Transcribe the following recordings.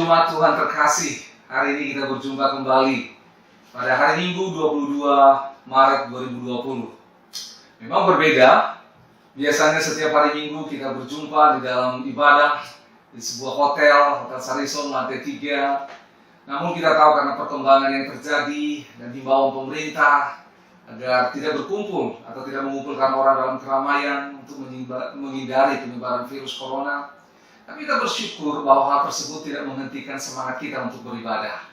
jemaat Tuhan terkasih, hari ini kita berjumpa kembali pada hari Minggu 22 Maret 2020. Memang berbeda, biasanya setiap hari Minggu kita berjumpa di dalam ibadah di sebuah Hotel Sarison lantai 3. Namun kita tahu karena perkembangan yang terjadi dan himbauan pemerintah agar tidak berkumpul atau tidak mengumpulkan orang dalam keramaian untuk menghindari penyebaran virus corona. Tapi kita bersyukur bahwa hal tersebut tidak menghentikan semangat kita untuk beribadah.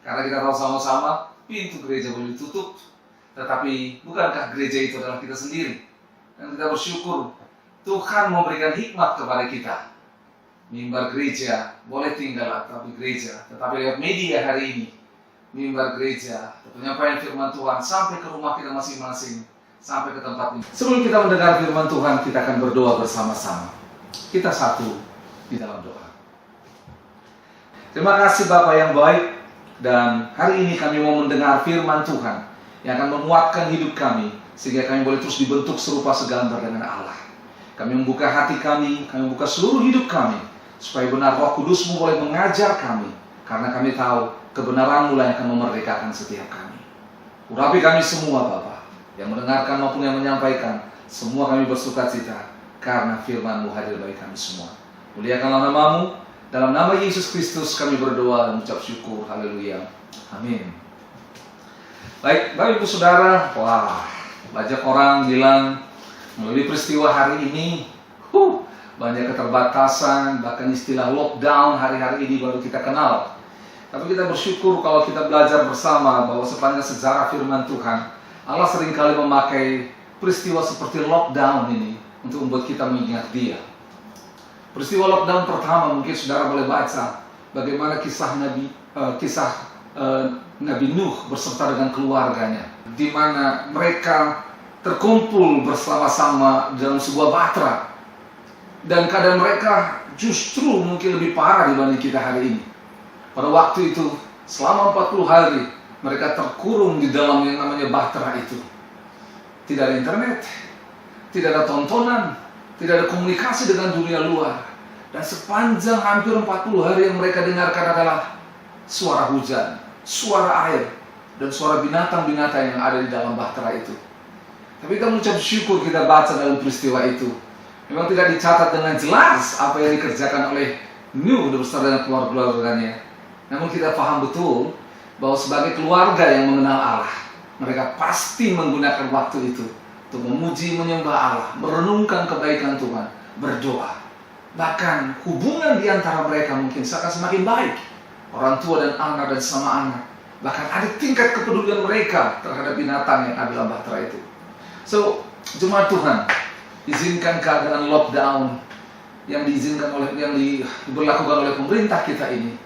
Karena kita tahu sama-sama pintu gereja boleh ditutup, tetapi bukankah gereja itu adalah kita sendiri? Dan kita bersyukur Tuhan memberikan hikmat kepada kita. Mimbar gereja boleh tinggal tapi gereja, tetapi lewat media hari ini, mimbar gereja, penyampaian firman Tuhan sampai ke rumah kita masing-masing, sampai ke tempat ini. Sebelum kita mendengar firman Tuhan, kita akan berdoa bersama-sama. Kita satu di dalam doa. Terima kasih Bapa yang baik, dan hari ini kami mau mendengar firman Tuhan yang akan menguatkan hidup kami sehingga kami boleh terus dibentuk serupa segambar dengan Allah. Kami membuka hati kami membuka seluruh hidup kami supaya benar Roh Kudus-Mu boleh mengajar kami, karena kami tahu kebenaran-Mu lah yang akan memerdekakan setiap kami. Urapi kami semua Bapa, yang mendengarkan maupun yang menyampaikan, semua kami bersukacita karena firman-Mu hadir bagi kami semua. Muliakanlah nama-Mu, dalam nama Yesus Kristus kami berdoa dan mengucap syukur. Haleluya. Amin. Baik, Bapak Ibu Saudara, banyak orang bilang melalui peristiwa hari ini, banyak keterbatasan, bahkan istilah lockdown hari-hari ini baru kita kenal. Tapi kita bersyukur kalau kita belajar bersama bahwa sepanjang sejarah firman Tuhan, Allah seringkali memakai peristiwa seperti lockdown ini untuk membuat kita mengingat Dia. Peristiwa lockdown pertama mungkin saudara boleh baca bagaimana kisah Nabi Nuh berserta dengan keluarganya, di mana mereka terkumpul bersama-sama dalam sebuah bahtera, dan keadaan mereka justru mungkin lebih parah dibanding kita hari ini. Pada waktu itu selama 40 hari mereka terkurung di dalam yang namanya bahtera itu. Tidak ada internet, tidak ada tontonan, tidak ada komunikasi dengan dunia luar. Dan sepanjang hampir 40 hari yang mereka dengarkan adalah suara hujan, suara air, dan suara binatang-binatang yang ada di dalam bahtera itu. Tapi kita mengucap syukur kita baca dalam peristiwa itu. Memang tidak dicatat dengan jelas apa yang dikerjakan oleh Nuh beserta dengan keluarga-keluarganya. Namun kita paham betul bahwa sebagai keluarga yang mengenal Allah, mereka pasti menggunakan waktu itu untuk memuji, menyembah Allah, merenungkan kebaikan Tuhan, berdoa. Bahkan hubungan di antara mereka mungkin akan semakin baik. Orang tua dan anak dan sama anak. Bahkan ada tingkat kepedulian mereka terhadap binatang yang ada dalam bahtera itu. So, jemaat Tuhan, izinkan keadaan lockdown yang diberlakukan oleh pemerintah kita ini,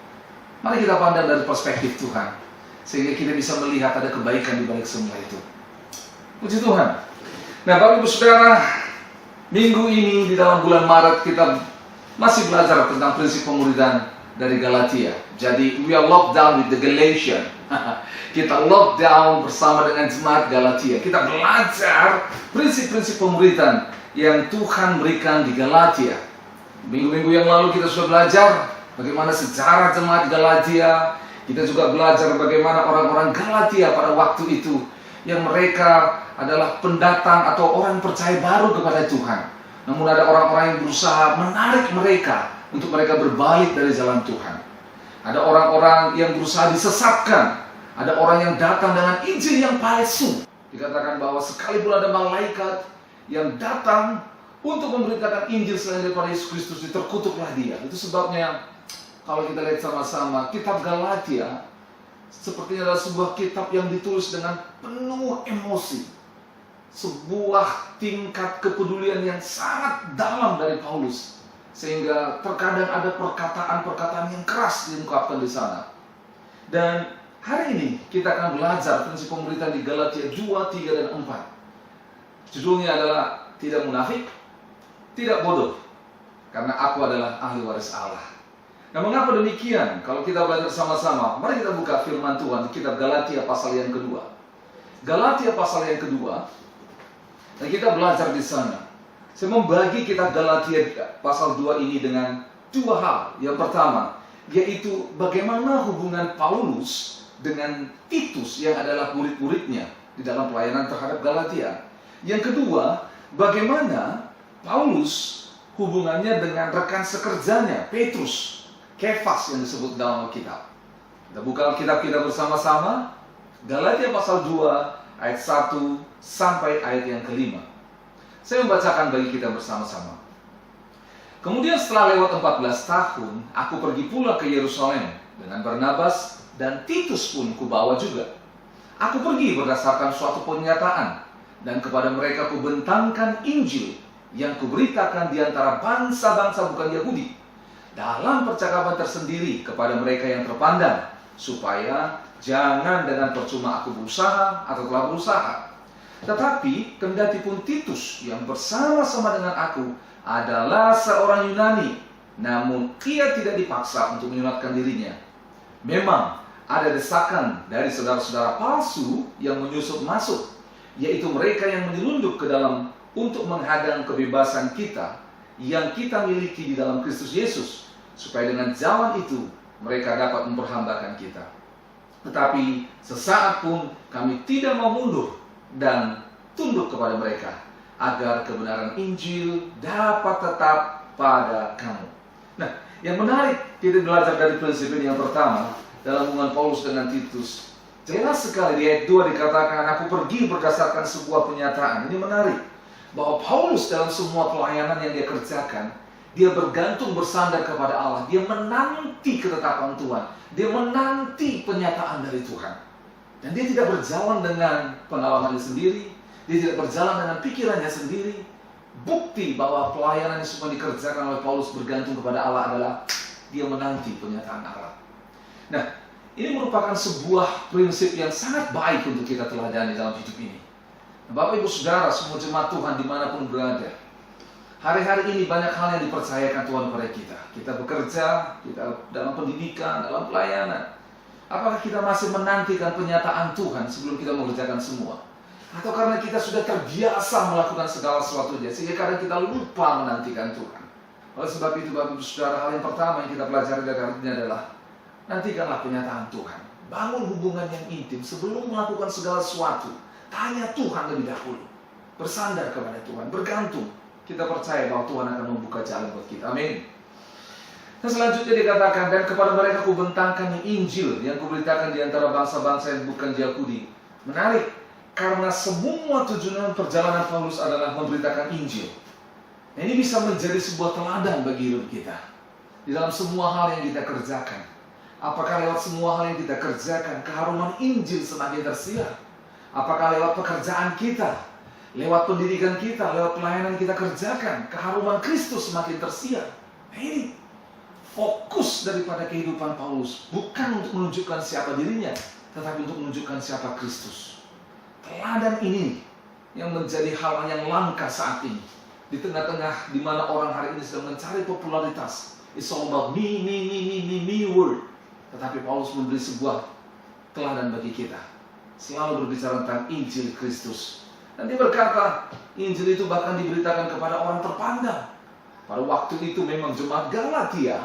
mari kita pandang dari perspektif Tuhan, sehingga kita bisa melihat ada kebaikan di balik semua itu. Puji Tuhan. Nah, Bapak Ibu Saudara, minggu ini di dalam bulan Maret kita masih belajar tentang prinsip pemuridan dari Galatia. Jadi, we are locked down with the Galatians. Kita lockdown bersama dengan jemaat Galatia. Kita belajar prinsip-prinsip pemuridan yang Tuhan berikan di Galatia. Minggu-minggu yang lalu kita sudah belajar bagaimana sejarah jemaat Galatia. Kita juga belajar bagaimana orang-orang Galatia pada waktu itu, yang mereka adalah pendatang atau orang percaya baru kepada Tuhan. Namun ada orang-orang yang berusaha menarik mereka untuk mereka berbalik dari jalan Tuhan. Ada orang-orang yang berusaha disesatkan. Ada orang yang datang dengan Injil yang palsu. Dikatakan bahwa sekalipun ada malaikat yang datang untuk memberitakan Injil selain daripada Yesus Kristus, terkutuklah dia. Itu sebabnya kalau kita lihat sama-sama, kitab Galatia sepertinya adalah sebuah kitab yang ditulis dengan penuh emosi. Sebuah tingkat kepedulian yang sangat dalam dari Paulus, sehingga terkadang ada perkataan-perkataan yang keras diungkapkan di sana. Dan hari ini kita akan belajar prinsip pemuridan di Galatia 2, 3, dan 4. Judulnya adalah tidak munafik, tidak bodoh, karena aku adalah ahli waris Allah. Nah, mengapa demikian? Kalau kita belajar sama-sama, mari kita buka firman Tuhan di kitab Galatia pasal yang kedua. Galatia pasal yang kedua, dan kita belajar di sana. Saya membagi kitab Galatia pasal 2 ini dengan dua hal. Yang pertama, yaitu bagaimana hubungan Paulus dengan Titus yang adalah murid-muridnya di dalam pelayanan terhadap Galatia. Yang kedua, bagaimana Paulus hubungannya dengan rekan sekerjanya, Petrus, Kefas yang disebut dalam Alkitab. Kita buka Alkitab kita bersama-sama, Galatia pasal 2 ayat 1 sampai ayat yang kelima. Saya membacakan bagi kita bersama-sama. Kemudian setelah lewat 14 tahun, aku pergi pula ke Yerusalem dengan Barnabas dan Titus pun kubawa juga. Aku pergi berdasarkan suatu pernyataan, dan kepada mereka kubentangkan Injil yang kuberitakan di antara bangsa-bangsa bukan Yahudi, dalam percakapan tersendiri kepada mereka yang terpandang, supaya jangan dengan percuma aku berusaha atau telah berusaha. Tetapi kendati pun Titus yang bersama-sama dengan aku adalah seorang Yunani, namun ia tidak dipaksa untuk menyunatkan dirinya. Memang ada desakan dari saudara-saudara palsu yang menyusup masuk, yaitu mereka yang menyelundup ke dalam untuk menghadang kebebasan kita yang kita miliki di dalam Kristus Yesus, supaya dengan jalan itu mereka dapat memperhambakan kita. Tetapi sesaat pun kami tidak mau mundur dan tunduk kepada mereka, agar kebenaran Injil dapat tetap pada kamu. Nah, yang menarik kita belajar dari prinsip ini yang pertama, dalam hubungan Paulus dengan Titus, jelas sekali di ayat 2 dikatakan, aku pergi berdasarkan sebuah pernyataan. Ini menarik, bahwa Paulus dalam semua pelayanan yang dia kerjakan, dia bergantung bersandar kepada Allah. Dia menanti ketetapan Tuhan, dia menanti pernyataan dari Tuhan. Dan dia tidak berjalan dengan pengalamannya sendiri, dia tidak berjalan dengan pikirannya sendiri. Bukti bahwa pelayanan yang semua dikerjakan oleh Paulus bergantung kepada Allah adalah dia menanti pernyataan Allah. Nah, ini merupakan sebuah prinsip yang sangat baik untuk kita teladani dalam hidup ini. Nah, Bapak Ibu Saudara, semua jemaat Tuhan dimanapun berada, hari-hari ini banyak hal yang dipercayakan Tuhan kepada kita. Kita bekerja, kita dalam pendidikan, dalam pelayanan. Apakah kita masih menantikan pernyataan Tuhan sebelum kita mengerjakan semua? Atau karena kita sudah terbiasa melakukan segala sesuatunya, sehingga kadang kita lupa menantikan Tuhan. Oleh sebab itu, Bapak Ibu Saudara, hal yang pertama yang kita pelajari dari hal ini adalah nantikanlah pernyataan Tuhan. Bangun hubungan yang intim sebelum melakukan segala sesuatu. Tanya Tuhan lebih dahulu. Bersandar kepada Tuhan, bergantung. Kita percaya bahwa Tuhan akan membuka jalan buat kita. Amin. Dan selanjutnya dikatakan, dan kepada mereka kubentangkan Injil yang kuberitakan di antara bangsa-bangsa yang bukan Yahudi. Menarik, karena semua tujuan perjalanan Paulus adalah memberitakan Injil. Nah, ini bisa menjadi sebuah teladan bagi hidup kita. Di dalam semua hal yang kita kerjakan. Apakah lewat semua hal yang kita kerjakan, keharuman Injil semakin tersiar? Apakah lewat pekerjaan kita, lewat pendidikan kita, lewat pelayanan kita kerjakan, keharuman Kristus semakin tersiar? Nah, ini fokus daripada kehidupan Paulus. Bukan untuk menunjukkan siapa dirinya, tetapi untuk menunjukkan siapa Kristus. Teladan ini yang menjadi hal yang langka saat ini. Di tengah-tengah di mana orang hari ini sedang mencari popularitas. It's all about me word. Tetapi Paulus memberi sebuah teladan bagi kita. Selalu berbicara tentang Injil Kristus. Dan dia berkata, Injil itu bahkan diberitakan kepada orang terpandang. Pada waktu itu memang jemaat Galatia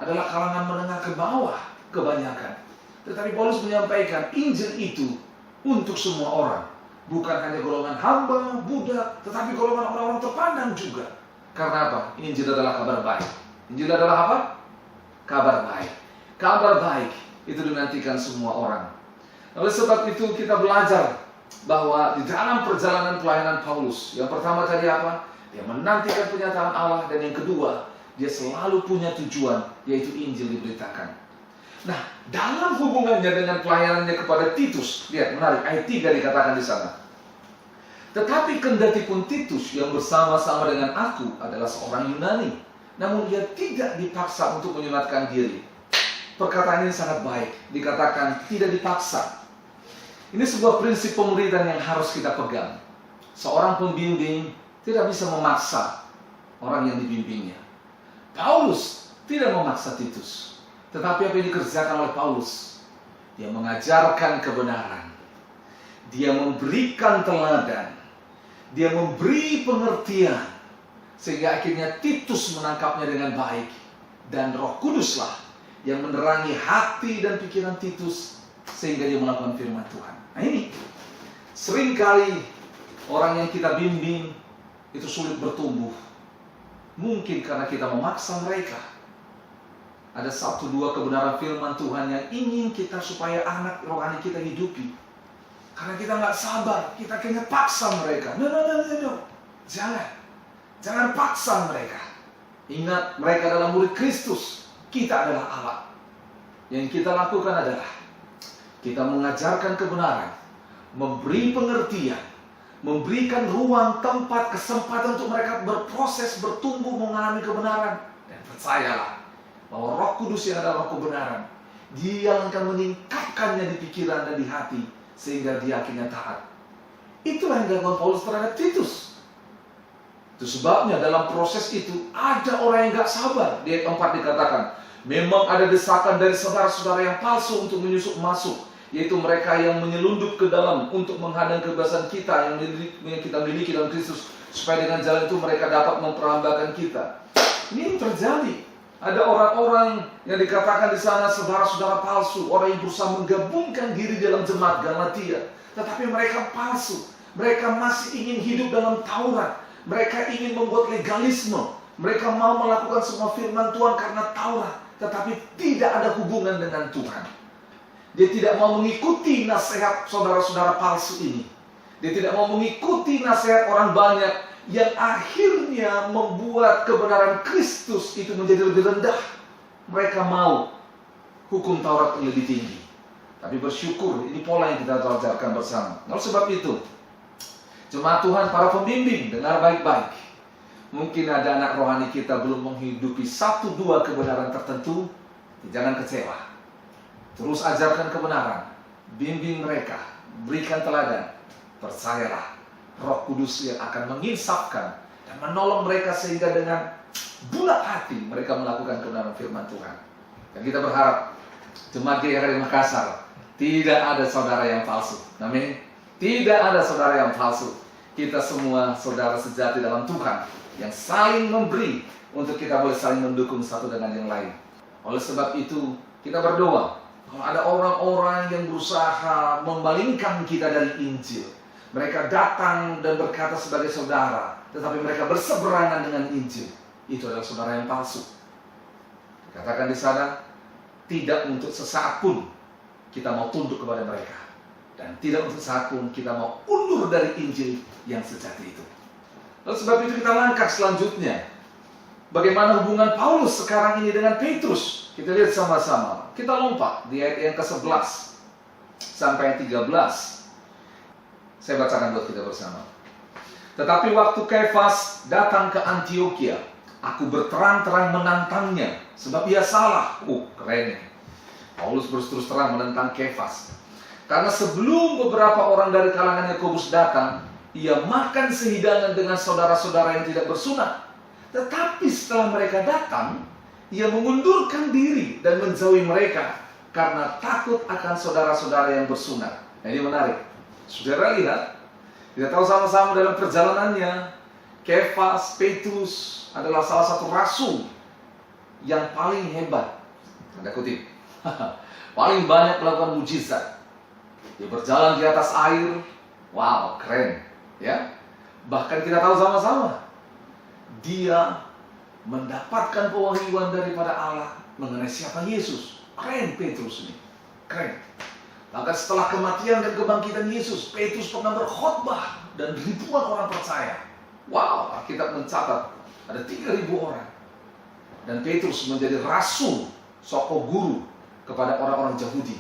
adalah kalangan menengah ke bawah kebanyakan. Tetapi Paulus menyampaikan, Injil itu untuk semua orang. Bukan hanya golongan hamba, budak, tetapi golongan orang-orang terpandang juga. Karena apa? Injil adalah kabar baik. Injil adalah apa? Kabar baik. Kabar baik itu dinantikan semua orang. Oleh sebab itu kita belajar bahwa di dalam perjalanan pelayanan Paulus, yang pertama tadi apa? Dia menantikan pernyataan Allah, dan yang kedua, dia selalu punya tujuan, yaitu Injil diberitakan. Nah, dalam hubungannya dengan pelayanannya kepada Titus, lihat menarik, ayat 3 dikatakan di sana. Tetapi kendati pun Titus yang bersama-sama dengan aku adalah seorang Yunani, namun dia tidak dipaksa untuk menyunatkan diri. Perkataan ini sangat baik, dikatakan tidak dipaksa. Ini sebuah prinsip pemuridan yang harus kita pegang. Seorang pembimbing tidak bisa memaksa orang yang dibimbingnya. Paulus tidak memaksa Titus. Tetapi apa yang dikerjakan oleh Paulus? Dia mengajarkan kebenaran. Dia memberikan teladan. Dia memberi pengertian. Sehingga akhirnya Titus menangkapnya dengan baik. Dan Roh Kuduslah yang menerangi hati dan pikiran Titus sehingga dia melakukan firman Tuhan. Nah ini, seringkali orang yang kita bimbing itu sulit bertumbuh. Mungkin karena kita memaksa mereka. Ada 1-2 kebenaran firman Tuhan yang ingin kita supaya anak rohani kita hidupi. Karena kita nggak sabar, kita kayaknya paksa mereka. No. Jangan paksa mereka. Ingat, mereka adalah murid Kristus. Kita adalah Allah. Yang kita lakukan adalah kita mengajarkan kebenaran, memberi pengertian, memberikan ruang, tempat, kesempatan untuk mereka berproses, bertumbuh, mengalami kebenaran. Dan percayalah bahwa Roh Kudus yang adalah Roh kebenaran, Dia akan meningkatkannya di pikiran dan di hati sehingga dia akhirnya taat. Itulah yang dilakukan Paulus terhadap Titus. Itu sebabnya dalam proses itu ada orang yang gak sabar. Di ayat 4 dikatakan, memang ada desakan dari saudara-saudara yang palsu untuk menyusup masuk, yaitu mereka yang menyelundup ke dalam untuk menghadang kebebasan kita yang kita miliki dalam Kristus, supaya dengan jalan itu mereka dapat memperhambakan kita. Ini terjadi. Ada orang-orang yang dikatakan di sana saudara-saudara palsu, orang yang berusaha menggabungkan diri dalam jemaat Galatia, tetapi mereka palsu. Mereka masih ingin hidup dalam Taurat. Mereka ingin membuat legalisme. Mereka mau melakukan semua firman Tuhan karena Taurat, tetapi tidak ada hubungan dengan Tuhan. Dia tidak mau mengikuti nasihat saudara-saudara palsu ini. Dia tidak mau mengikuti nasihat orang banyak yang akhirnya membuat kebenaran Kristus itu menjadi lebih rendah. Mereka mau hukum Taurat yang lebih tinggi. Tapi bersyukur, ini pola yang kita belajarkan bersama. Oleh sebab itu, jemaat Tuhan, para pembimbing, dengar baik-baik. Mungkin ada anak rohani kita belum menghidupi 1-2 kebenaran tertentu. Jangan kecewa. Terus ajarkan kebenaran, bimbing mereka, berikan teladan. Percayalah, Roh Kudus yang akan menginsafkan dan menolong mereka sehingga dengan bulat hati mereka melakukan kebenaran firman Tuhan. Dan kita berharap jemaat GRI Makassar tidak ada saudara yang palsu. Amin. Tidak ada saudara yang palsu. Kita semua saudara sejati dalam Tuhan yang saling memberi untuk kita boleh saling mendukung satu dengan yang lain. Oleh sebab itu kita berdoa, kalau ada orang-orang yang berusaha membalingkan kita dari Injil, mereka datang dan berkata sebagai saudara, tetapi mereka berseberangan dengan Injil, itu adalah saudara yang palsu. Katakan di sana, tidak untuk sesaat pun kita mau tunduk kepada mereka, dan tidak untuk sesaat pun kita mau undur dari Injil yang sejati itu. Lalu sebab itu kita langkah selanjutnya. Bagaimana hubungan Paulus sekarang ini dengan Petrus? Kita lihat sama-sama. Kita lompat di ayat yang ke-11 sampai 13. Saya bacakan buat kita bersama. Tetapi waktu Kefas datang ke Antioquia, aku berterang-terang menantangnya, sebab ia salah. Keren. Paulus terus terang menentang Kefas. Karena sebelum beberapa orang dari kalangan Yakobus datang, ia makan sehidangan dengan saudara-saudara yang tidak bersunat. Tetapi setelah mereka datang, ia mengundurkan diri dan menjauhi mereka karena takut akan saudara-saudara yang bersunat. Nah, ini menarik. Saudara lihat, kita tahu sama-sama dalam perjalanannya, Kefas, Petrus adalah salah satu rasul yang paling hebat, tanda kutip, paling banyak melakukan mujizat. Dia berjalan di atas air, wow, keren, ya. Bahkan kita tahu sama-sama, dia mendapatkan pewahyuan daripada Allah mengenai siapa Yesus. Keren Petrus ini, keren. Maka setelah kematian dan kebangkitan Yesus, Petrus pernah berkhotbah dan ribuan orang percaya. Wow, Alkitab mencatat ada 3.000 orang. Dan Petrus menjadi rasul, soko guru kepada orang-orang Yahudi.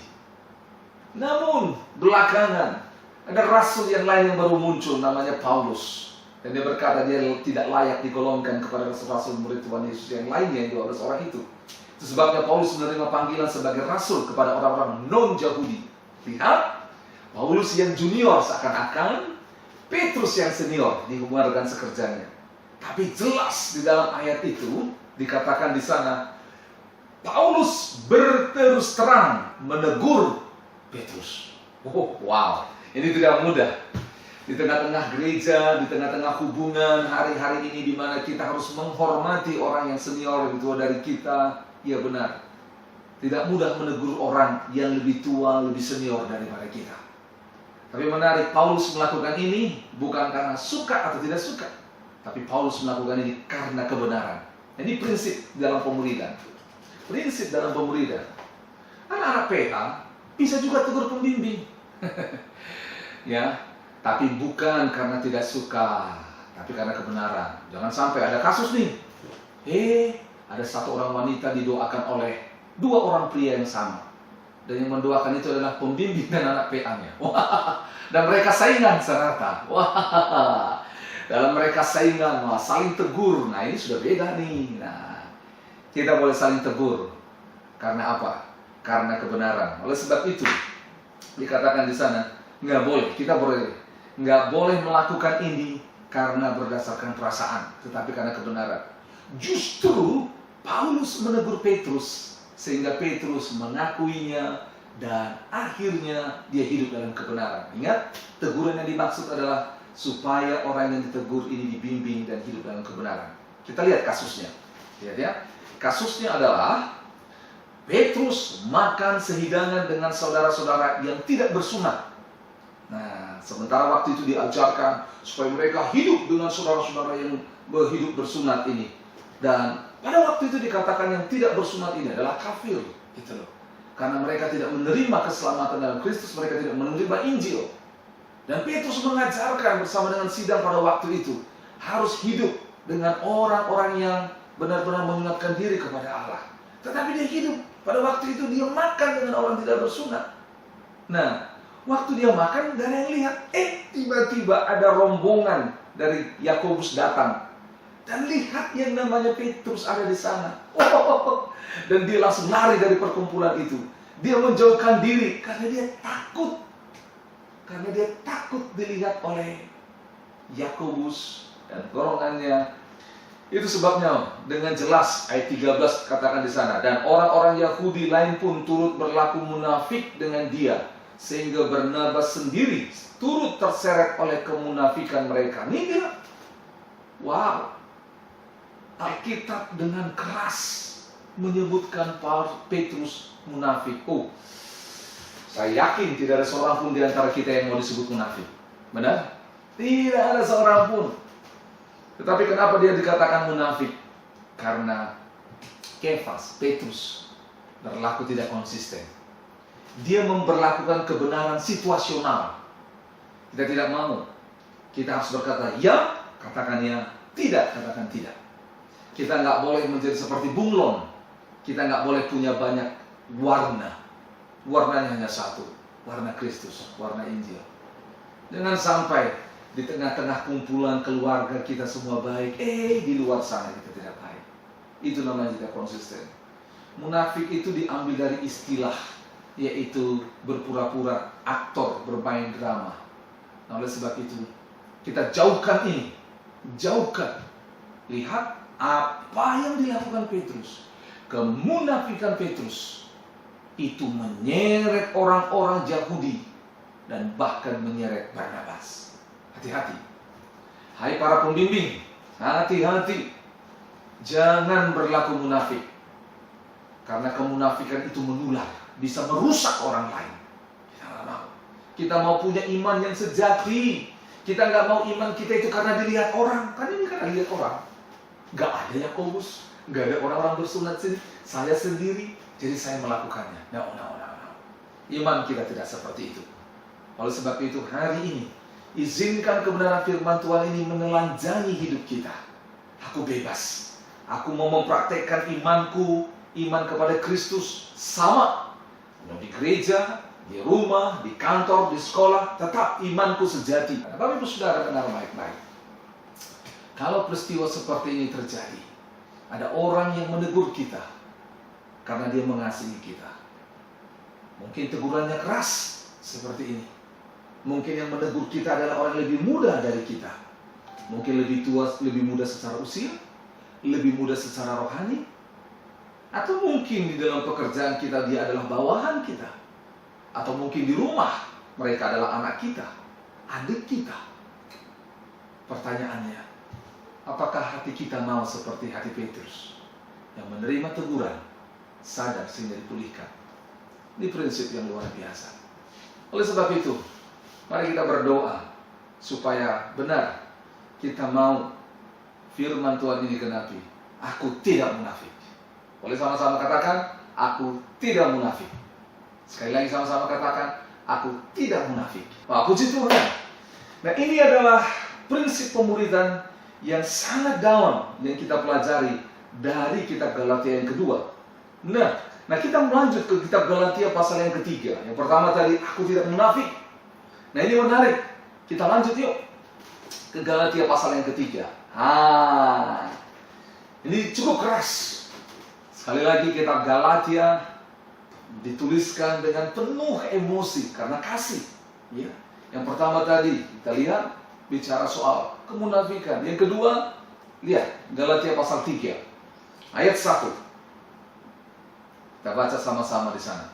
Namun belakangan ada rasul yang lain yang baru muncul, namanya Paulus. Dan dia berkata dia tidak layak digolongkan kepada rasul murid Tuhan Yesus yang lainnya, yang 12 orang itu. Itu sebabnya Paulus menerima panggilan sebagai rasul kepada orang-orang non-Yahudi. Lihat, Paulus yang junior seakan-akan, Petrus yang senior dihubungkan sekerjanya. Tapi jelas di dalam ayat itu dikatakan di sana, Paulus berterus terang menegur Petrus. Wow, ini tidak mudah. Di tengah-tengah gereja, di tengah-tengah hubungan hari-hari ini di mana kita harus menghormati orang yang senior, lebih tua dari kita. Iya benar. tidak mudah menegur orang yang lebih tua, lebih senior daripada kita. Tapi menarik, Paulus melakukan ini bukan karena suka atau tidak suka, tapi Paulus melakukan ini karena kebenaran. Ini prinsip dalam pemuridan. Prinsip dalam pemuridan. Anak-anak PA bisa juga tegur pembimbing. Ya, tapi bukan karena tidak suka, tapi karena kebenaran. Jangan sampai ada kasus nih. Ada satu orang wanita didoakan oleh dua orang pria yang sama. Dan yang mendoakan itu adalah pembimbing dan anak PA-nya. Dan mereka saingan serata. Dalam mereka saingan, saling tegur. Nah, ini sudah beda nih. Nah, kita boleh saling tegur. Karena apa? Karena kebenaran. Oleh sebab itu, dikatakan di sana, kita nggak boleh melakukan ini karena berdasarkan perasaan, tetapi karena kebenaran. Justru Paulus menegur Petrus, sehingga Petrus mengakuinya, dan akhirnya dia hidup dalam kebenaran. Ingat, teguran yang dimaksud adalah supaya orang yang ditegur ini dibimbing dan hidup dalam kebenaran. Kita lihat kasusnya. Lihat ya. Kasusnya adalah Petrus makan sehidangan dengan saudara-saudara yang tidak bersunat. Nah, sementara waktu itu diajarkan supaya mereka hidup dengan saudara-saudara yang berhidup bersunat ini. Dan pada waktu itu dikatakan yang tidak bersunat ini adalah kafir, gitu loh. Karena mereka tidak menerima keselamatan dalam Kristus, mereka tidak menerima Injil. Dan Petrus mengajarkan bersama dengan sidang pada waktu itu, harus hidup dengan orang-orang yang benar-benar mengingatkan diri kepada Allah. Tetapi dia hidup, pada waktu itu dia makan dengan orang tidak bersunat. Nah, waktu dia makan, gak ada yang lihat. Tiba-tiba ada rombongan dari Yakobus datang. Dan lihat yang namanya Petrus ada di sana. Dan dia langsung lari dari perkumpulan itu. Dia menjauhkan diri karena dia takut. Karena dia takut dilihat oleh Yakobus dan golongannya. Itu sebabnya dengan jelas ayat 13 katakan di sana. Dan orang-orang Yahudi lain pun turut berlaku munafik dengan dia. Sehingga Barnabas sendiri turut terseret oleh kemunafikan mereka. Ini dia. Wow. Alkitab dengan keras menyebutkan Petrus munafik. Saya yakin tidak ada seorang pun di antara kita yang mau disebut munafik. Benar? Tidak ada seorang pun. Tetapi kenapa dia dikatakan munafik? Karena Petrus berlaku tidak konsisten. Dia memperlakukan kebenaran situasional. Kita tidak mau. Kita harus berkata ya, katakan ya. Tidak, katakan tidak. Kita nggak boleh menjadi seperti bunglon. Kita nggak boleh punya banyak warna. Warnanya hanya satu. Warna Kristus, warna Injil. Jangan sampai di tengah-tengah kumpulan keluarga kita semua baik. Di luar sana kita tidak baik. Itu namanya tidak konsisten. Munafik itu diambil dari istilah, yaitu berpura-pura aktor, bermain drama. Nah, oleh sebab itu, kita jauhkan ini. Jauhkan. Lihat apa yang dilakukan Petrus. Kemunafikan Petrus itu menyeret orang-orang Yahudi dan bahkan menyeret Barnabas. Hati-hati. Hai para pembimbing, hati-hati. Jangan berlaku munafik. Karena kemunafikan itu menular, bisa merusak orang lain. Kita nggak mau. Kita mau punya iman yang sejati. Kita nggak mau iman kita itu karena dilihat orang. Karena ini karena dilihat orang. Gak ada Yakobus, gak ada orang-orang bersunat sini. Saya sendiri, jadi saya melakukannya. No. Iman kita tidak seperti itu. Oleh sebab itu hari ini, izinkan kebenaran firman Tuhan ini menelanjangi hidup kita. Aku bebas. Aku mau mempraktekkan imanku, iman kepada Kristus sama. Di gereja, di rumah, di kantor, di sekolah, tetap imanku sejati. Bapak Ibu Saudara dengar baik-baik. Kalau peristiwa seperti ini terjadi, ada orang yang menegur kita karena dia mengasihi kita. Mungkin tegurannya keras seperti ini. Mungkin yang menegur kita adalah orang yang lebih muda dari kita. Mungkin lebih tua, lebih muda secara usia, lebih muda secara rohani. Atau mungkin di dalam pekerjaan kita dia adalah bawahan kita. Atau mungkin di rumah mereka adalah anak kita, adik kita. Pertanyaannya, apakah hati kita mau seperti hati Petrus yang menerima teguran sadar sehingga dipulihkan. Ini prinsip yang luar biasa. Oleh sebab itu, mari kita berdoa supaya benar kita mau firman Tuhan ini genapi. Aku tidak munafik. Boleh sama-sama katakan, aku tidak munafik. Sekali lagi sama-sama katakan, aku tidak munafik. Wah, puji Tuhan. Nah, ini adalah prinsip pemuridan yang sangat dalam yang kita pelajari dari kitab Galatia yang kedua. Nah, kita melanjut ke kitab Galatia pasal yang ketiga. Yang pertama tadi, aku tidak munafik. Nah, ini menarik. Kita lanjut yuk ke Galatia pasal yang ketiga. Ini cukup keras. Sekali lagi, kitab Galatia dituliskan dengan penuh emosi karena kasih. Ya. Yang pertama tadi kita lihat bicara soal kemunafikan. Yang kedua, lihat Galatia pasal 3 ayat 1. Kita baca sama-sama di sana.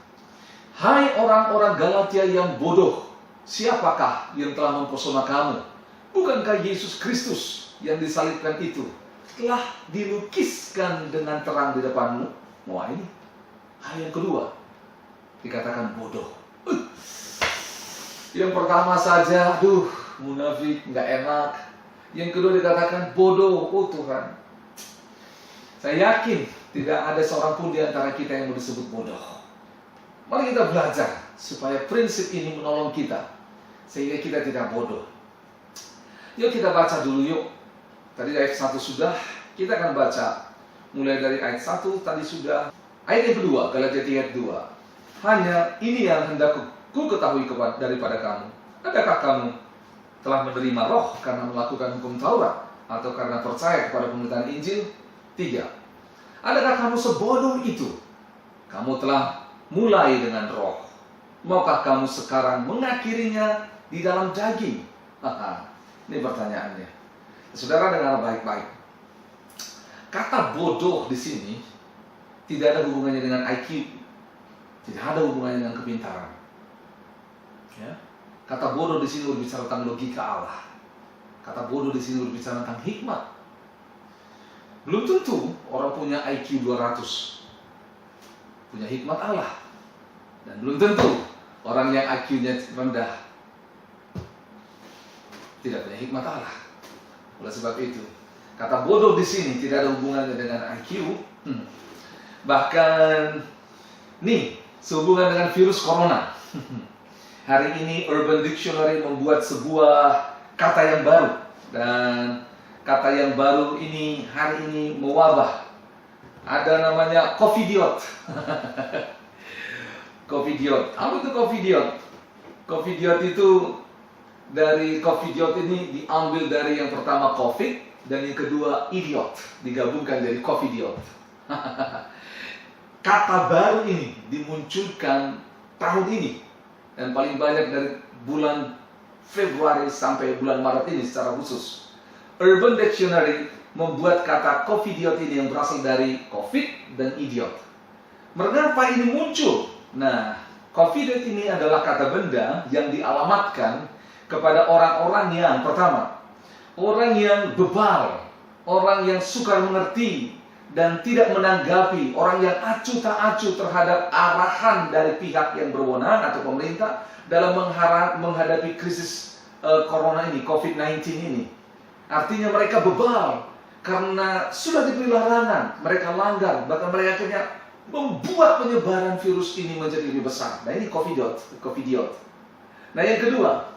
Hai orang-orang Galatia yang bodoh, siapakah yang telah mempesona kamu? Bukankah Yesus Kristus yang disalibkan itu telah dilukiskan dengan terang di depanmu? Wah, ini hal yang kedua dikatakan bodoh. Yang pertama saja, munafik, nggak enak. Yang kedua dikatakan bodoh. Oh Tuhan, saya yakin tidak ada seorang pun di antara kita yang mau disebut bodoh. Mari kita belajar supaya prinsip ini menolong kita sehingga kita tidak bodoh. Yuk kita baca dulu yuk. Tadi ayat 1 sudah, kita akan baca mulai dari ayat 1 tadi sudah. Ayat yang kedua, Galatia 3 ayat 2. Hanya ini yang hendak ku ketahui daripada kamu. Adakah kamu telah menerima roh karena melakukan hukum Taurat atau karena percaya kepada pemberitaan Injil? 3. Adakah kamu sebodoh itu? Kamu telah mulai dengan roh. Maukah kamu sekarang mengakhirinya di dalam daging? Ini pertanyaannya. Saudara dengar baik-baik. Kata bodoh di sini tidak ada hubungannya dengan IQ. Tidak ada hubungannya dengan kepintaran. Ya. Kata bodoh di sini berbicara tentang logika Allah. Kata bodoh di sini berbicara tentang hikmat. Belum tentu orang punya IQ 200 punya hikmat Allah. Dan belum tentu orang yang IQ-nya rendah tidak punya hikmat Allah. Oleh sebab itu, kata bodoh di sini tidak ada hubungannya dengan IQ. Bahkan nih, sehubungan dengan virus corona. Hari ini Urban Dictionary membuat sebuah kata yang baru. Dan kata yang baru ini hari ini mewabah. Ada namanya covidiot. Covidiot. Apa itu covidiot? Covidiot itu dari covidiot ini diambil dari yang pertama covid dan yang kedua idiot. Digabungkan jadi covidiot. Kata baru ini dimunculkan tahun ini dan paling banyak dari bulan Februari sampai bulan Maret ini secara khusus. Urban Dictionary membuat kata covidiot ini yang berasal dari covid dan idiot. Mengapa ini muncul? Nah, covidiot ini adalah kata benda yang dialamatkan kepada orang-orang yang pertama, orang yang bebal, orang yang sukar mengerti dan tidak menanggapi, orang yang acuh tak acuh terhadap arahan dari pihak yang berwenang atau pemerintah dalam menghadapi krisis corona ini, COVID-19 ini. Artinya mereka bebal karena sudah diberi larangan, mereka langgar, bahkan mereka akhirnya membuat penyebaran virus ini menjadi lebih besar. Nah, ini covidiot. Nah, yang kedua,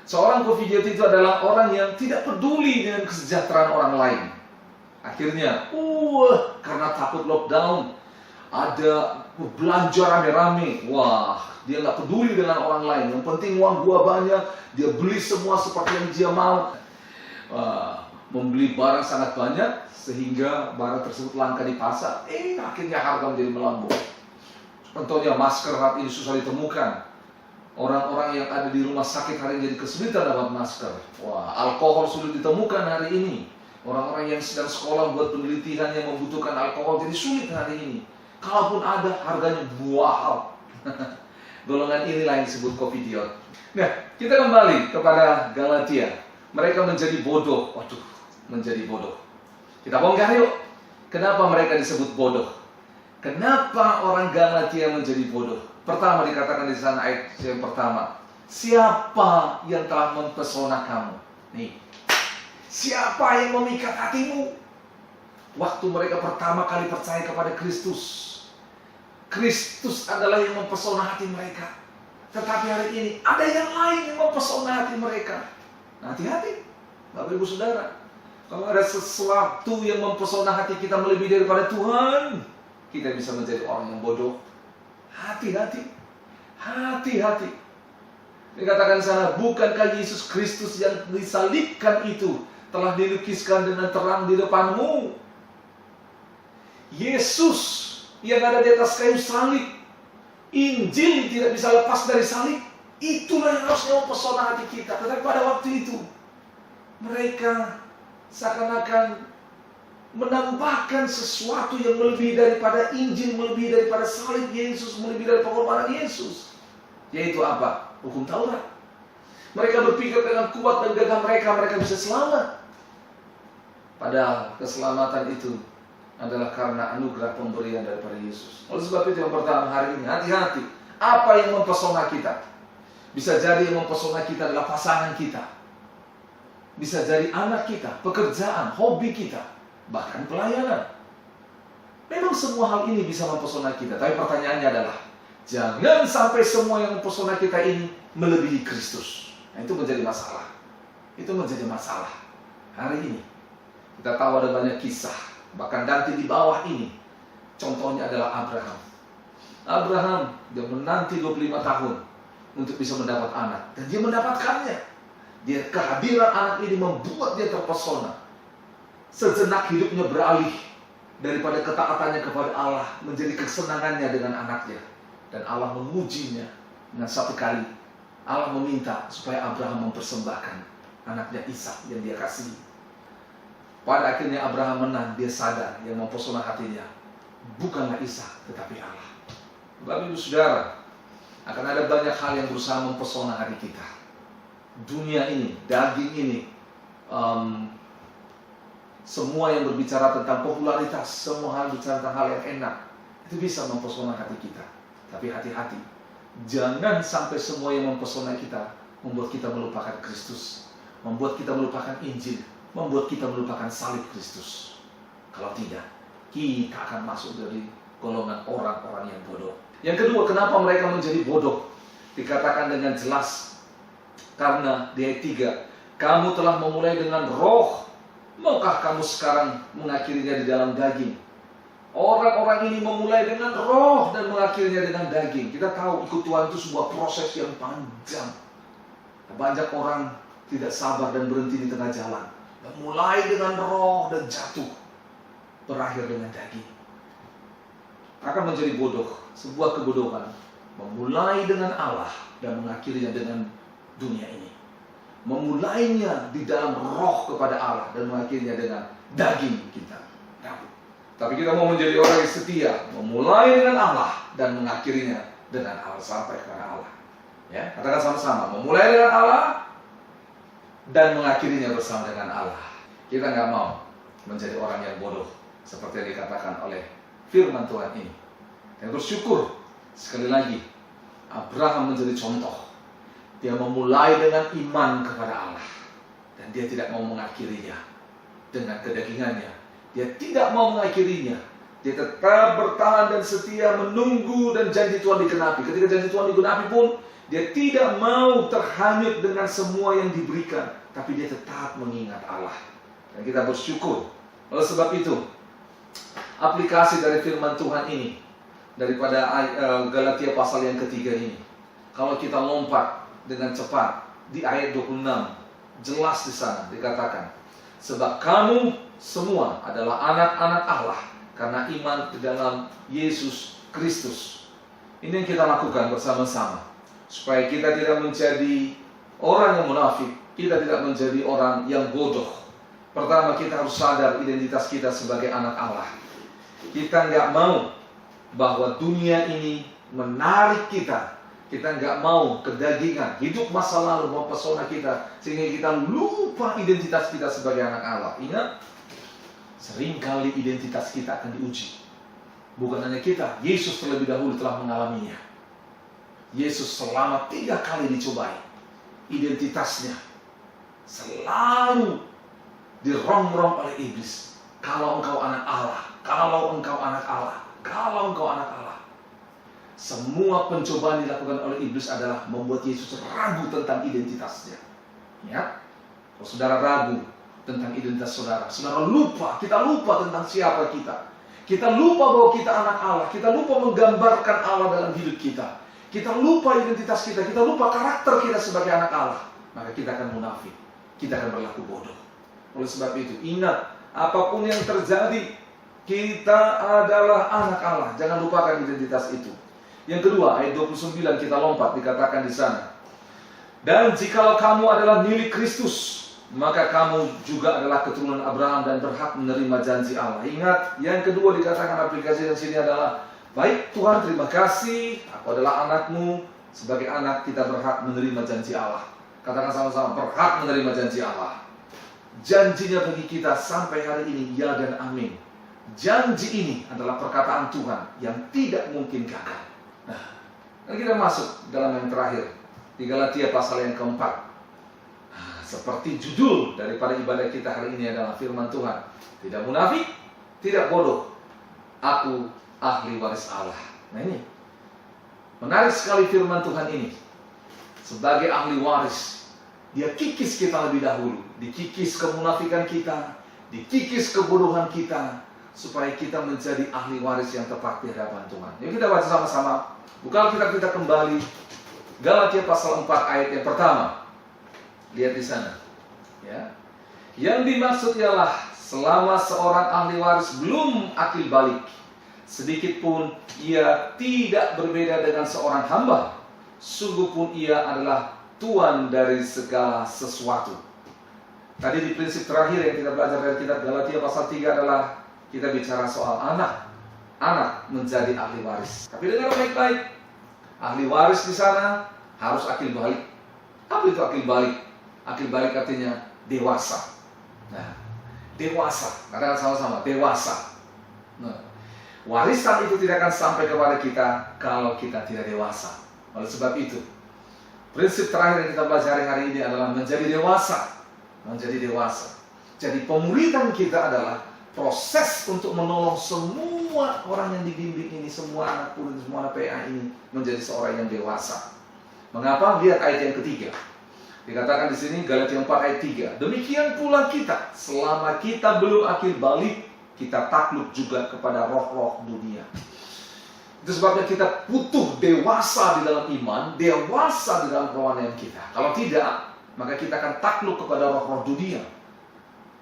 seorang covidiot itu adalah orang yang tidak peduli dengan kesejahteraan orang lain. Akhirnya, karena takut lockdown, ada belanja rame-rame. Wah, dia nggak peduli dengan orang lain. Yang penting uang gua banyak, dia beli semua seperti yang dia mau. Membeli barang sangat banyak, sehingga barang tersebut langka di pasar. Akhirnya harga menjadi melambung. Contohnya masker saat ini susah ditemukan. Orang-orang yang ada di rumah sakit hari ini jadi kesulitan dapat masker. Wah, alkohol sulit ditemukan hari ini. Orang-orang yang sedang sekolah buat penelitian yang membutuhkan alkohol jadi sulit hari ini. Kalaupun ada, harganya mahal. Golongan inilah yang disebut covidiot. Nah, kita kembali kepada Galatia. Mereka menjadi bodoh. Menjadi bodoh. Kita bongkar yuk. Kenapa mereka disebut bodoh? Kenapa orang Galatia menjadi bodoh? Pertama dikatakan di sana ayat yang pertama, siapa yang telah mempesona kamu? Nih, siapa yang memikat hatimu? Waktu mereka pertama kali percaya kepada Kristus, Kristus adalah yang mempesona hati mereka. Tetapi hari ini ada yang lain yang mempesona hati mereka. Hati-hati, Bapak Ibu Saudara. Kalau ada sesuatu yang mempesona hati kita melebihi daripada Tuhan, kita bisa menjadi orang yang bodoh. Hati-hati, hati-hati. Dikatakan di sana, bukankah Yesus Kristus yang disalibkan itu telah dilukiskan dengan terang di depanmu? Yesus yang ada di atas kayu salib, Injil tidak bisa lepas dari salib. Itulah yang harusnya mempesona hati kita. Tetapi pada waktu itu mereka seakan-akan menambahkan sesuatu yang melebihi daripada Injil, melebihi daripada salib Yesus, melebihi dari pengorbanan Yesus. Yaitu apa? Hukum Taurat. Mereka berpikir dengan kuat dan gagah mereka bisa selamat. Padahal keselamatan itu adalah karena anugerah pemberian daripada Yesus. Oleh sebab itu yang pertama hari ini, hati-hati. Apa yang mempesona kita? Bisa jadi yang mempesona kita adalah pasangan kita. Bisa jadi anak kita, pekerjaan, hobi kita, bahkan pelayanan. Memang semua hal ini bisa mempesona kita. Tapi pertanyaannya adalah, jangan sampai semua yang mempesona kita ini melebihi Kristus. Nah, itu menjadi masalah. Itu menjadi masalah. Hari ini kita tahu ada banyak kisah. Bahkan nanti di bawah ini, contohnya adalah Abraham. Abraham, dia menanti 25 tahun untuk bisa mendapat anak. Dan dia mendapatkannya. Dia kehadiran anak ini membuat dia terpesona. Sejenak hidupnya beralih daripada ketaatannya kepada Allah menjadi kesenangannya dengan anaknya. Dan Allah memujinya dengan satu kali. Allah meminta supaya Abraham mempersembahkan anaknya Ishak yang dia kasihi. Pada akhirnya Abraham menang, dia sadar yang mempesona hatinya bukanlah Ishak tetapi Allah. Bapak Ibu Saudara, akan ada banyak hal yang berusaha mempesona hati kita. Dunia ini, daging ini, semua yang berbicara tentang popularitas, semua hal bicara tentang hal yang enak, itu bisa mempesona hati kita. Tapi hati-hati, jangan sampai semua yang mempesona kita membuat kita melupakan Kristus, membuat kita melupakan Injil, membuat kita melupakan salib Kristus. Kalau tidak, kita akan masuk dari golongan orang-orang yang bodoh. Yang kedua, kenapa mereka menjadi bodoh? Dikatakan dengan jelas, karena di ayat 3, kamu telah memulai dengan roh, maukah kamu sekarang mengakhirinya di dalam daging? Orang-orang ini memulai dengan roh dan mengakhirinya dengan daging. Kita tahu ikut Tuhan itu sebuah proses yang panjang. Banyak orang tidak sabar dan berhenti di tengah jalan. Mulai dengan roh dan jatuh, berakhir dengan daging. Akan menjadi bodoh, sebuah kebodohan. Memulai dengan Allah dan mengakhirinya dengan dunia ini. Memulainya di dalam roh kepada Allah dan mengakhirinya dengan daging kita. Tapi kita mau menjadi orang yang setia, memulai dengan Allah dan mengakhirinya dengan Allah sampai kepada Allah. Ya, katakan sama-sama, memulai dengan Allah dan mengakhirinya bersama dengan Allah. Kita nggak mau menjadi orang yang bodoh seperti yang dikatakan oleh firman Tuhan ini. Dan bersyukur sekali lagi Abraham menjadi contoh. Dia memulai dengan iman kepada Allah dan dia tidak mau mengakhirinya dengan kedagingannya. Dia tidak mau mengakhirinya. Dia tetap bertahan dan setia menunggu dan janji Tuhan digenapi. Ketika janji Tuhan digenapi pun dia tidak mau terhanyut dengan semua yang diberikan, tapi dia tetap mengingat Allah. Dan kita bersyukur. Oleh sebab itu, aplikasi dari firman Tuhan ini daripada Galatia pasal yang ketiga ini, kalau kita lompat dengan cepat di ayat 26, jelas di sana dikatakan, sebab kamu semua adalah anak-anak Allah karena iman di dalam Yesus Kristus. Ini yang kita lakukan bersama-sama supaya kita tidak menjadi orang yang munafik, kita tidak menjadi orang yang bodoh. Pertama, kita harus sadar identitas kita sebagai anak Allah. Kita nggak mau bahwa dunia ini menarik kita. Kita nggak mau kedagingan, hidup masa lalu mempesona kita sehingga kita lupa identitas kita sebagai anak Allah. Ingat, seringkali identitas kita akan diuji. Bukan hanya kita, Yesus terlebih dahulu telah mengalaminya. Yesus selama 3 kali dicobai. Identitasnya selalu dirongrong oleh iblis. Kalau engkau anak Allah, kalau engkau anak Allah, kalau engkau anak Allah. Semua pencobaan dilakukan oleh iblis adalah membuat Yesus ragu tentang identitasnya. Ya, kalau saudara ragu tentang identitas saudara, saudara lupa, kita lupa tentang siapa kita. Kita lupa bahwa kita anak Allah, kita lupa menggambarkan Allah dalam hidup kita. Kita lupa identitas kita lupa karakter kita sebagai anak Allah. Maka kita akan munafik, kita akan berlaku bodoh. Oleh sebab itu, ingat, apapun yang terjadi, kita adalah anak Allah. Jangan lupakan identitas itu. Yang kedua, ayat 29 kita lompat, dikatakan di sana. Dan jikalau kamu adalah milik Kristus, maka kamu juga adalah keturunan Abraham dan berhak menerima janji Allah. Ingat, yang kedua dikatakan aplikasi di sini adalah, baik Tuhan, terima kasih, aku adalah anakmu. Sebagai anak kita berhak menerima janji Allah. Katakan sama-sama, berhak menerima janji Allah. Janjinya bagi kita sampai hari ini, ya dan amin. Janji ini adalah perkataan Tuhan yang tidak mungkin gagal. Nah, dan kita masuk dalam yang terakhir, di Galatia pasal yang keempat. Seperti judul daripada ibadah kita hari ini adalah firman Tuhan. Tidak munafik, tidak bodoh. Aku ahli waris Allah. Nah ini, menarik sekali firman Tuhan ini. Sebagai ahli waris, dia kikis kita lebih dahulu. Dikikis kemunafikan kita, dikikis kebodohan kita, supaya kita menjadi ahli waris yang tepat di hadapan Tuhan. Yuk kita baca sama-sama. Buka Alkitab kita kembali. Galatia pasal 4 ayat yang pertama. Lihat di sana. Ya. Yang dimaksud ialah selama seorang ahli waris belum akil balik, sedikit pun ia tidak berbeda dengan seorang hamba. Sungguh pun ia adalah tuan dari segala sesuatu. Tadi di prinsip terakhir yang kita belajar dari kitab Galatia pasal 3 adalah kita bicara soal anak. Anak menjadi ahli waris. Tapi dengar baik-baik. Ahli waris di sana harus akil balik. Apa itu akil balik? Akil balik artinya dewasa. Nah, dewasa. Katakan sama-sama, dewasa. Nah, warisan itu tidak akan sampai kepada kita kalau kita tidak dewasa. Oleh sebab itu, prinsip terakhir yang kita pelajari hari ini adalah menjadi dewasa. Menjadi dewasa. Jadi pemuridan kita adalah proses untuk menolong semua orang yang dibimbing ini, semua anak murid, semua anak PA ini menjadi seorang yang dewasa. Mengapa? Lihat ayat yang ketiga. Dikatakan di sini Galatia 4 ayat 3. Demikian pula kita, selama kita belum akil balik, kita takluk juga kepada roh-roh dunia. Itu sebabnya kita butuh dewasa di dalam iman, dewasa di dalam kerohanian kita. Kalau tidak, maka kita akan takluk kepada roh-roh dunia.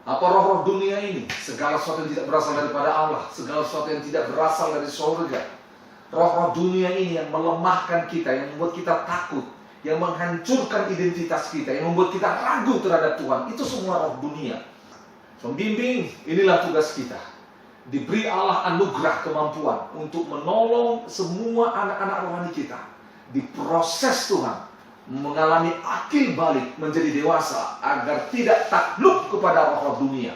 Apa roh-roh dunia ini? Segala sesuatu yang tidak berasal daripada Allah, segala sesuatu yang tidak berasal dari surga. Roh-roh dunia ini yang melemahkan kita, yang membuat kita takut, yang menghancurkan identitas kita, yang membuat kita ragu terhadap Tuhan. Itu semua roh dunia. Pembimbing, inilah tugas kita. Diberi Allah anugerah kemampuan untuk menolong semua anak-anak rohani kita. Diproses Tuhan, mengalami akil balik, menjadi dewasa, agar tidak takluk kepada roh-roh dunia.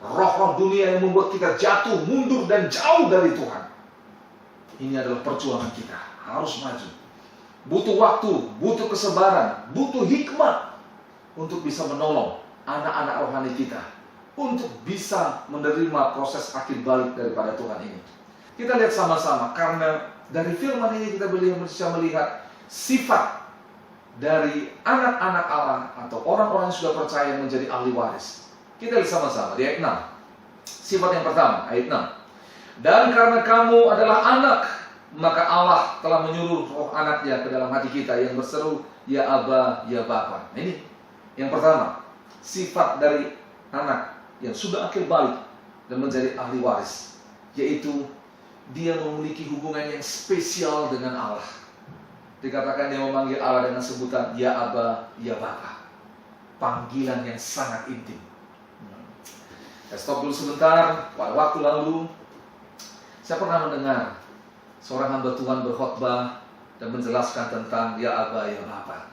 Roh-roh dunia yang membuat kita jatuh, mundur, dan jauh dari Tuhan. Ini adalah perjuangan kita, harus maju. Butuh waktu, butuh kesabaran, butuh hikmat untuk bisa menolong anak-anak rohani kita, untuk bisa menerima proses akil balik daripada Tuhan ini. Kita lihat sama-sama, karena dari firman ini kita bisa melihat sifat dari anak-anak Allah atau orang-orang yang sudah percaya menjadi ahli waris. Kita lihat sama-sama di ayat 6. Sifat yang pertama, ayat 6. Dan karena kamu adalah anak, maka Allah telah menyuruh roh anaknya ke dalam hati kita yang berseru, ya Aba, ya Bapa. Ini yang pertama, sifat dari anak yang sudah akil balik dan menjadi ahli waris, yaitu dia memiliki hubungan yang spesial dengan Allah. Dikatakan dia memanggil Allah dengan sebutan ya Aba, ya Bapa. Panggilan yang sangat intim. Saya stop dulu sebentar. Pada waktu lalu saya pernah mendengar seorang hamba Tuhan berkhotbah dan menjelaskan tentang ya Aba, ya Bapa.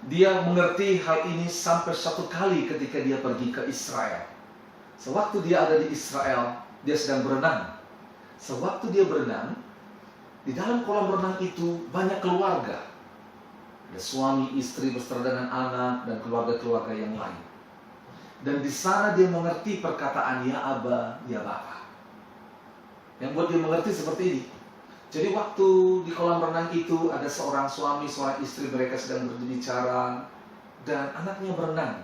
Dia mengerti hal ini sampai satu kali ketika dia pergi ke Israel. Sewaktu dia ada di Israel, dia sedang berenang. Sewaktu dia berenang, di dalam kolam renang itu banyak keluarga. Ada suami, istri beserta dengan anak dan keluarga-keluarga yang lain. Dan di sana dia mengerti perkataan ya Aba, ya Bapa. Yang buat dia mengerti seperti ini. Jadi waktu di kolam renang itu ada seorang suami, seorang istri, mereka sedang berbicara dan anaknya berenang.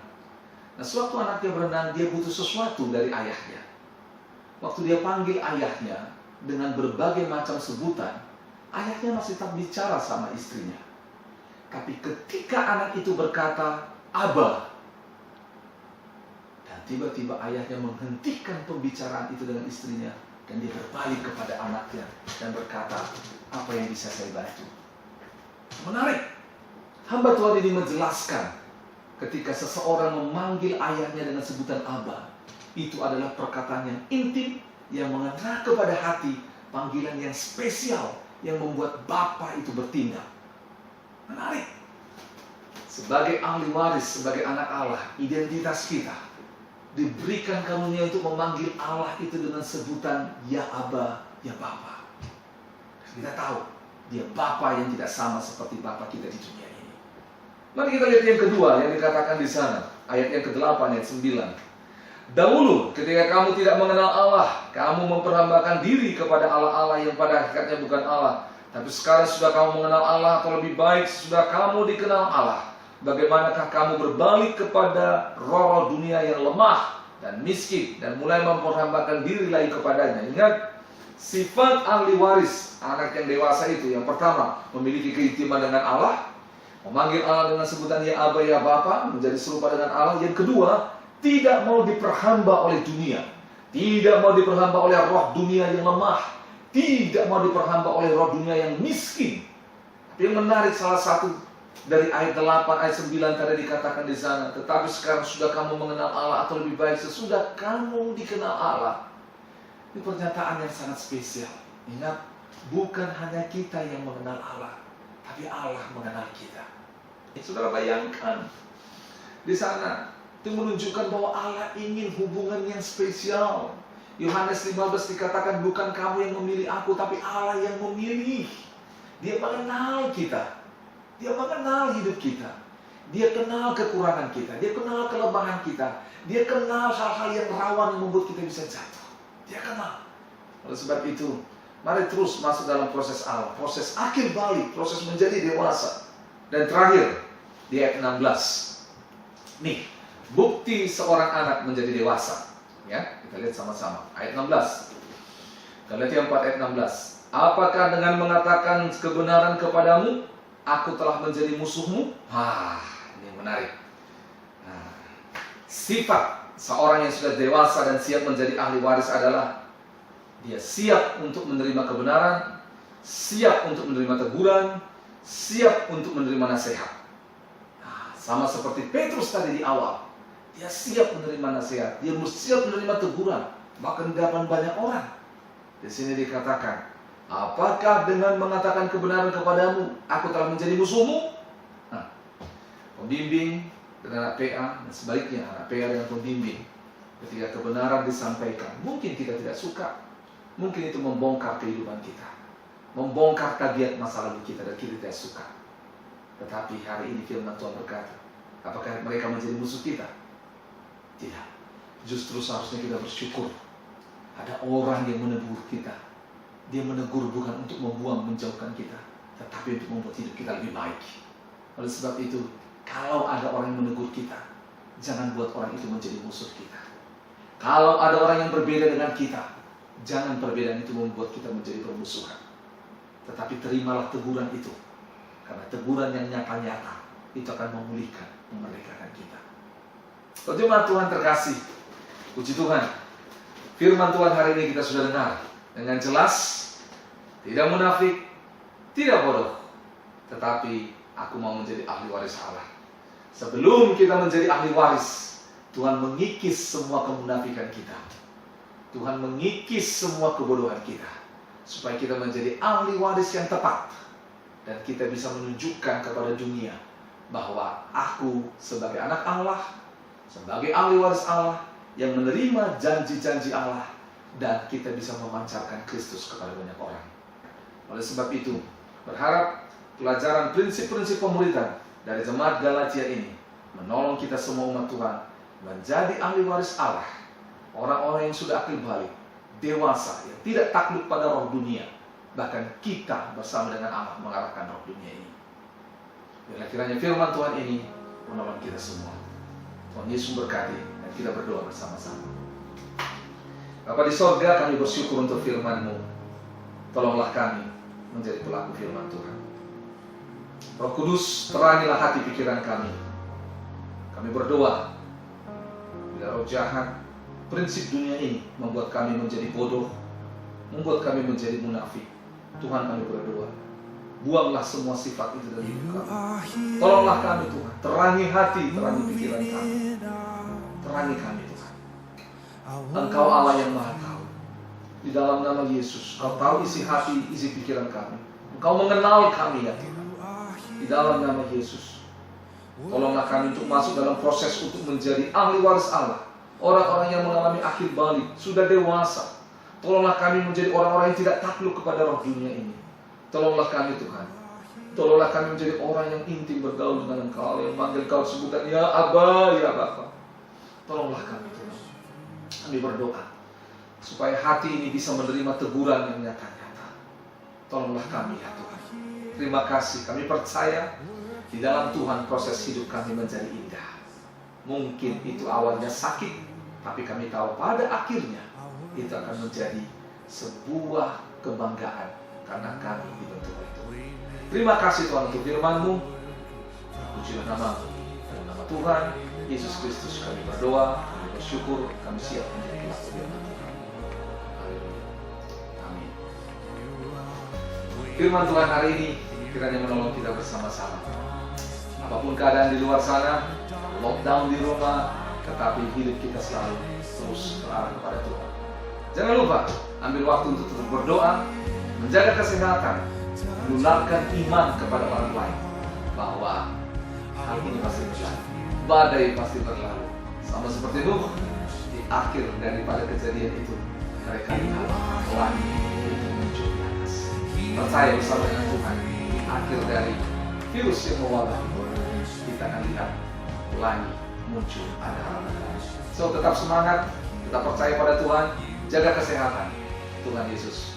Nah, sewaktu anaknya berenang, dia butuh sesuatu dari ayahnya. Waktu dia panggil ayahnya dengan berbagai macam sebutan, ayahnya masih tak bicara sama istrinya. Tapi ketika anak itu berkata, Aba, dan tiba-tiba ayahnya menghentikan pembicaraan itu dengan istrinya, dan dia berbalik kepada anaknya dan berkata, apa yang bisa saya bantu? Menarik. Hamba Tuhan ini menjelaskan, ketika seseorang memanggil ayahnya dengan sebutan Aba, itu adalah perkataan yang intim, yang mengena kepada hati, panggilan yang spesial, yang membuat Bapa itu bertindak. Menarik. Sebagai ahli waris, sebagai anak Allah, identitas kita diberikan karunia untuk memanggil Allah itu dengan sebutan ya Aba, ya Bapa. Kita tahu dia Bapa yang tidak sama seperti Bapa kita di dunia ini. Mari kita lihat yang kedua yang dikatakan di sana, ayat yang ke-8 ayat 9. Dahulu ketika kamu tidak mengenal Allah, kamu memperhambakan diri kepada Allah-Allah yang pada hakikatnya bukan Allah. Tapi sekarang sudah kamu mengenal Allah, atau lebih baik sudah kamu dikenal Allah. Bagaimanakah kamu berbalik kepada roh dunia yang lemah dan miskin dan mulai memperhambakan diri lagi kepadanya. Ingat, sifat ahli waris anak yang dewasa itu, yang pertama memiliki keintiman dengan Allah, memanggil Allah dengan sebutan ya Aba, ya Bapa, menjadi serupa dengan Allah. Yang kedua, tidak mau diperhamba oleh dunia, tidak mau diperhamba oleh roh dunia yang lemah, tidak mau diperhamba oleh roh dunia yang miskin. Tapi yang menarik, salah satu dari ayat 8, ayat 9 tadi dikatakan di sana, tetapi sekarang sudah kamu mengenal Allah, atau lebih baik sesudah kamu dikenal Allah. Ini pernyataan yang sangat spesial. Ingat, bukan hanya kita yang mengenal Allah, tapi Allah mengenal kita. Saudara bayangkan, di sana itu menunjukkan bahwa Allah ingin hubungan yang spesial. Yohanes 15 dikatakan, bukan kamu yang memilih aku, tapi Allah yang memilih. Dia mengenal kita. Dia mengenal hidup kita. Dia kenal kekurangan kita. Dia kenal kelemahan kita. Dia kenal hal-hal yang rawan yang membuat kita bisa jatuh. Dia kenal. Oleh sebab itu, mari terus masuk dalam proses Allah. Proses akhir balik. Proses menjadi dewasa. Dan terakhir, di ayat 16. Nih, bukti seorang anak menjadi dewasa. Ya, kita lihat sama-sama. Ayat 16. Galatia 4 ayat 16. Apakah dengan mengatakan kebenaran kepadamu, aku telah menjadi musuhmu? Ini menarik. Sifat seorang yang sudah dewasa dan siap menjadi ahli waris adalah dia siap untuk menerima kebenaran, siap untuk menerima teguran, siap untuk menerima nasihat. Sama seperti Petrus tadi di awal, dia siap menerima nasihat, dia siap menerima teguran, bahkan di hadapan banyak orang. Di sini dikatakan, apakah dengan mengatakan kebenaran kepadamu, aku telah menjadi musuhmu? Pembimbing dengan anak PA, dan sebaliknya anak PA dengan pembimbing. Ketika kebenaran disampaikan, mungkin kita tidak suka, mungkin itu membongkar kehidupan kita, membongkar tabiat masa lalu kita, dan kita tidak suka. Tetapi hari ini firman Tuhan berkata, apakah mereka menjadi musuh kita? Tidak. Justru seharusnya kita bersyukur. Ada orang yang menegur kita. Dia menegur bukan untuk membuang, menjauhkan kita, tetapi untuk membuat hidup kita lebih baik. Oleh sebab itu, kalau ada orang yang menegur kita, jangan buat orang itu menjadi musuh kita. Kalau ada orang yang berbeda dengan kita, jangan perbedaan itu membuat kita menjadi permusuhan. Tetapi terimalah teguran itu, karena teguran yang nyata-nyata itu akan memulihkan, memerdekakan kita. Jemaat Tuhan terkasih, puji Tuhan, firman Tuhan hari ini kita sudah dengar dengan jelas, tidak munafik, tidak bodoh, tetapi aku mau menjadi ahli waris Allah. Sebelum kita menjadi ahli waris, Tuhan mengikis semua kemunafikan kita. Tuhan mengikis semua kebodohan kita, supaya kita menjadi ahli waris yang tepat. Dan kita bisa menunjukkan kepada dunia bahwa aku sebagai anak Allah, sebagai ahli waris Allah, yang menerima janji-janji Allah, dan kita bisa memancarkan Kristus kepada banyak orang. Oleh sebab itu, berharap pelajaran prinsip-prinsip pemuridan dari jemaat Galatia ini menolong kita semua umat Tuhan menjadi ahli waris Allah, orang-orang yang sudah akil balik, dewasa, yang tidak takluk pada roh dunia. Bahkan kita bersama dengan Allah mengalahkan roh dunia ini. Biarlah kiranya firman Tuhan ini menolong kita semua. Tuhan Yesus berkati, dan kita berdoa bersama-sama. Bapa di sorga, kami bersyukur untuk firman-Mu. Tolonglah kami menjadi pelaku firman Tuhan. Roh Kudus, terangilah hati pikiran kami. Kami berdoa, bila roh jahat, prinsip dunia ini membuat kami menjadi bodoh, membuat kami menjadi munafik. Tuhan, kami berdoa, buanglah semua sifat itu dari hidup kami. Tolonglah kami Tuhan, terangi hati, terangi pikiran kami. Terangi kami Tuhan. Engkau Allah yang Maha Tahu. Di dalam nama Yesus, Kau tahu isi hati, isi pikiran kami. Engkau mengenal kami ya Tuhan. Di dalam nama Yesus, tolonglah kami untuk masuk dalam proses untuk menjadi ahli waris Allah. Orang-orang yang mengalami akhir balik, sudah dewasa. Tolonglah kami menjadi orang-orang yang tidak takluk kepada roh dunia ini. Tolonglah kami Tuhan. Tolonglah kami menjadi orang yang intim bergaul dengan Engkau, yang manggil Kau sebutan ya Aba, ya Bapa. Tolonglah kami Tuhan. Kami berdoa supaya hati ini bisa menerima teguran yang nyata-nyata. Tolonglah kami ya Tuhan. Terima kasih, kami percaya di dalam Tuhan proses hidup kami menjadi indah. Mungkin itu awalnya sakit, tapi kami tahu pada akhirnya itu akan menjadi sebuah kebanggaan karena kami dibentuk itu. Terima kasih Tuhan untuk firman-Mu. Pujilah nama-Mu. Dalam nama Tuhan Yesus Kristus kami berdoa, kami bersyukur, kami siap menjadi pelaku firman Tuhan. Amin. Firman Tuhan hari ini kiranya menolong kita bersama-sama. Apapun keadaan di luar sana, lockdown di rumah, tetapi hidup kita selalu terus terarah kepada Tuhan. Jangan lupa ambil waktu untuk terus berdoa, menjaga kesehatan, menularkan iman kepada orang lain bahwa hal ini pasti berlalu, badai pasti berlalu. Sama seperti Nuh, di akhir daripada kejadian itu mereka lihat pelangi itu muncul di atas. Percaya bersama dengan Tuhan, di akhir dari virus yang mewabah kita akan lihat pelangi muncul, ada harapan. So tetap semangat, tetap percaya pada Tuhan, jaga kesehatan. Tuhan Yesus